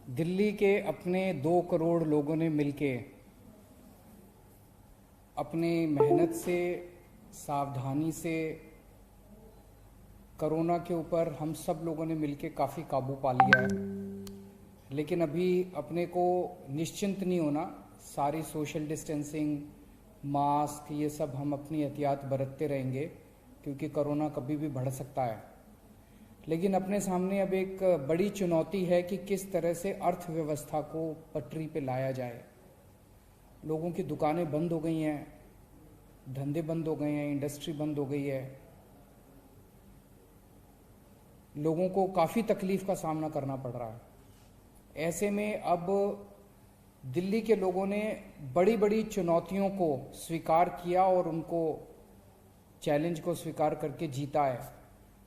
दिल्ली के अपने 2 करोड़ लोगों ने मिलके अपने मेहनत से, सावधानी से कोरोना के ऊपर हम सब लोगों ने मिलके काफ़ी काबू पा लिया है। लेकिन अभी अपने को निश्चिंत नहीं होना। सारी सोशल डिस्टेंसिंग, मास्क, ये सब हम अपनी एहतियात बरतते रहेंगे क्योंकि कोरोना कभी भी बढ़ सकता है। लेकिन अपने सामने अब एक बड़ी चुनौती है कि किस तरह से अर्थव्यवस्था को पटरी पे लाया जाए। लोगों की दुकानें बंद हो गई हैं, धंधे बंद हो गए हैं, इंडस्ट्री बंद हो गई है। लोगों को काफ़ी तकलीफ का सामना करना पड़ रहा है। ऐसे में अब दिल्ली के लोगों ने बड़ी बड़ी चुनौतियों को स्वीकार किया और उनको चैलेंज को स्वीकार करके जीता है।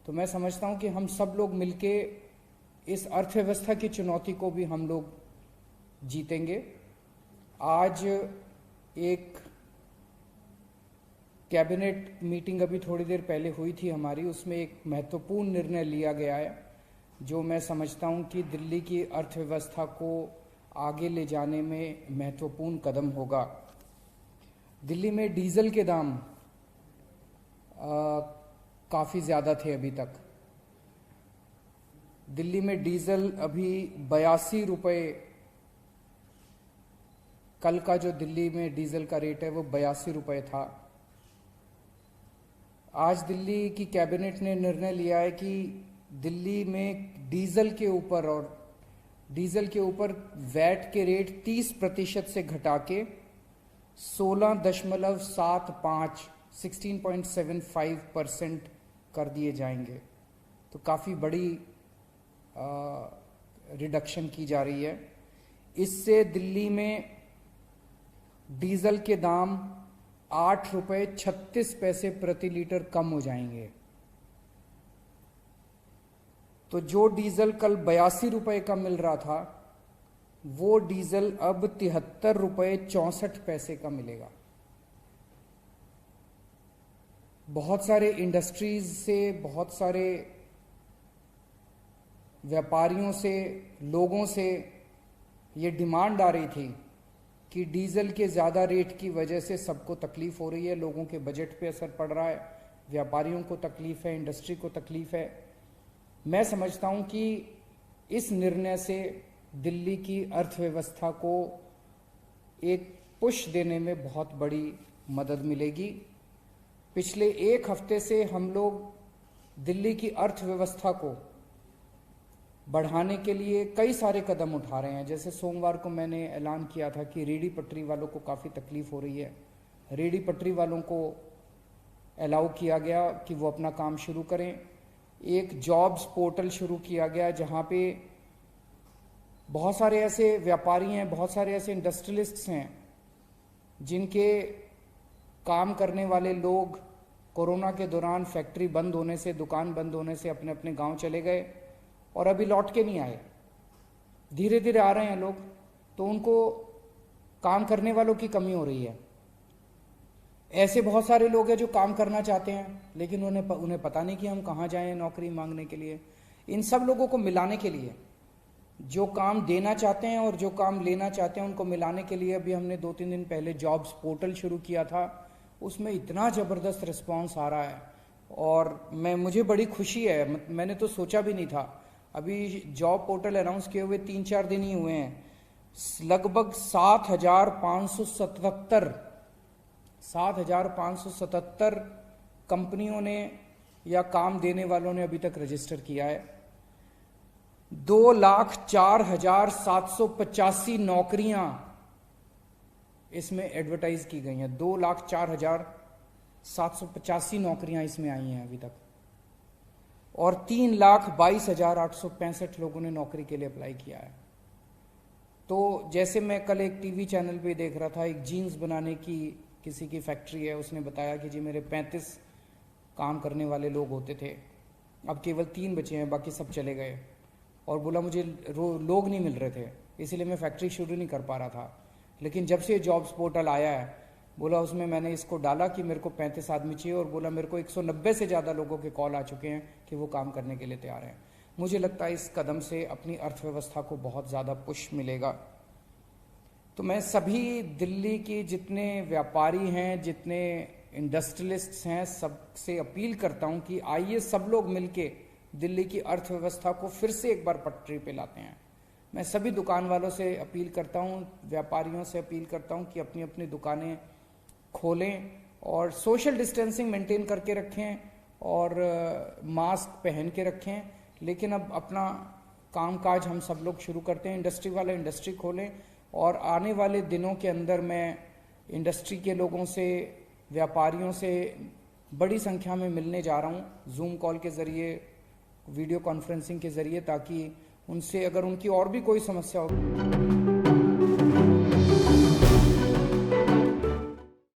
तो मैं समझता हूं कि हम सब लोग मिलके इस अर्थव्यवस्था की चुनौती को भी हम लोग जीतेंगे। आज एक कैबिनेट मीटिंग अभी थोड़ी देर पहले हुई थी हमारी, उसमें एक महत्वपूर्ण निर्णय लिया गया है जो मैं समझता हूं कि दिल्ली की अर्थव्यवस्था को आगे ले जाने में महत्वपूर्ण कदम होगा। दिल्ली में डीजल के दाम काफ़ी ज़्यादा थे अभी तक। दिल्ली में डीजल अभी 82 रुपये, कल का जो दिल्ली में डीजल का रेट है वो 82 रुपये था। आज दिल्ली की कैबिनेट ने निर्णय लिया है कि दिल्ली में डीजल के ऊपर वैट के रेट 30% से घटा के 16.75% कर दिए जाएंगे। तो काफ़ी बड़ी रिडक्शन की जा रही है। इससे दिल्ली में डीजल के दाम 8 रुपये 36 पैसे प्रति लीटर कम हो जाएंगे। तो जो डीजल कल 82 रुपये का मिल रहा था वो डीजल अब 73 रुपये 64 पैसे का मिलेगा। बहुत सारे इंडस्ट्रीज से, बहुत सारे व्यापारियों से, लोगों से ये डिमांड आ रही थी कि डीजल के ज़्यादा रेट की वजह से सबको तकलीफ हो रही है, लोगों के बजट पे असर पड़ रहा है, व्यापारियों को तकलीफ है, इंडस्ट्री को तकलीफ है। मैं समझता हूं कि इस निर्णय से दिल्ली की अर्थव्यवस्था को एक पुश देने में बहुत बड़ी मदद मिलेगी। पिछले एक हफ्ते से हम लोग दिल्ली की अर्थव्यवस्था को बढ़ाने के लिए कई सारे कदम उठा रहे हैं। जैसे सोमवार को मैंने ऐलान किया था कि रेहड़ी पटरी वालों को काफ़ी तकलीफ हो रही है। रेहड़ी पटरी वालों को अलाउ किया गया कि वो अपना काम शुरू करें। एक जॉब्स पोर्टल शुरू किया गया जहां पे बहुत सारे ऐसे व्यापारी हैं, बहुत सारे ऐसे इंडस्ट्रियलिस्ट्स हैं जिनके काम करने वाले लोग कोरोना के दौरान फैक्ट्री बंद होने से, दुकान बंद होने से अपने अपने गांव चले गए और अभी लौट के नहीं आए। धीरे धीरे आ रहे हैं लोग, तो उनको काम करने वालों की कमी हो रही है। ऐसे बहुत सारे लोग हैं जो काम करना चाहते हैं लेकिन उन्हें पता नहीं कि हम कहाँ जाएं नौकरी मांगने के लिए। इन सब लोगों को मिलाने के लिए, जो काम देना चाहते हैं और जो काम लेना चाहते हैं, उनको मिलाने के लिए अभी हमने 2-3 दिन पहले जॉब्स पोर्टल शुरू किया था। उसमें इतना ज़बरदस्त रिस्पॉन्स आ रहा है और मुझे बड़ी खुशी है। मैंने तो सोचा भी नहीं था। अभी जॉब पोर्टल अनाउंस किए हुए 3-4 दिन ही हुए हैं, लगभग 7,577 कंपनियों ने या काम देने वालों ने अभी तक रजिस्टर किया है। 2,04,785 नौकरियां इसमें एडवर्टाइज की गई हैं। 2,04,785 नौकरियां इसमें आई हैं अभी तक और 3,22,865 लोगों ने नौकरी के लिए अप्लाई किया है। तो जैसे मैं कल एक टीवी चैनल पे देख रहा था, एक जीन्स बनाने की किसी की फैक्ट्री है, उसने बताया कि जी मेरे 35 काम करने वाले लोग होते थे, अब केवल 3 बचे हैं, बाकी सब चले गए। और बोला मुझे लोग नहीं मिल रहे थे, इसीलिए मैं फैक्ट्री शुरू नहीं कर पा रहा था। लेकिन जब से जॉब्स पोर्टल आया है, बोला उसमें मैंने इसको डाला कि मेरे को 35 आदमी चाहिए और बोला मेरे को 190 से ज़्यादा लोगों के कॉल आ चुके हैं कि वो काम करने के लिए तैयार हैं। मुझे लगता है इस कदम से अपनी अर्थव्यवस्था को बहुत ज़्यादा पुश मिलेगा। तो मैं सभी दिल्ली के जितने व्यापारी हैं, जितने इंडस्ट्रियलिस्ट्स हैं, सबसे अपील करता हूं कि आइए सब लोग मिलके दिल्ली की अर्थव्यवस्था को फिर से एक बार पटरी पे लाते हैं। मैं सभी दुकान वालों से अपील करता हूं, व्यापारियों से अपील करता हूं कि अपनी अपनी दुकानें खोलें और सोशल डिस्टेंसिंग मेंटेन करके रखें और मास्क पहन के रखें। लेकिन अब अपना कामकाज हम सब लोग शुरू करते हैं। इंडस्ट्री वाले इंडस्ट्री खोलें और आने वाले दिनों के अंदर मैं इंडस्ट्री के लोगों से, व्यापारियों से बड़ी संख्या में मिलने जा रहा हूँ जूम कॉल के ज़रिए, वीडियो कॉन्फ्रेंसिंग के ज़रिए, ताकि उनसे अगर उनकी और भी कोई समस्या हो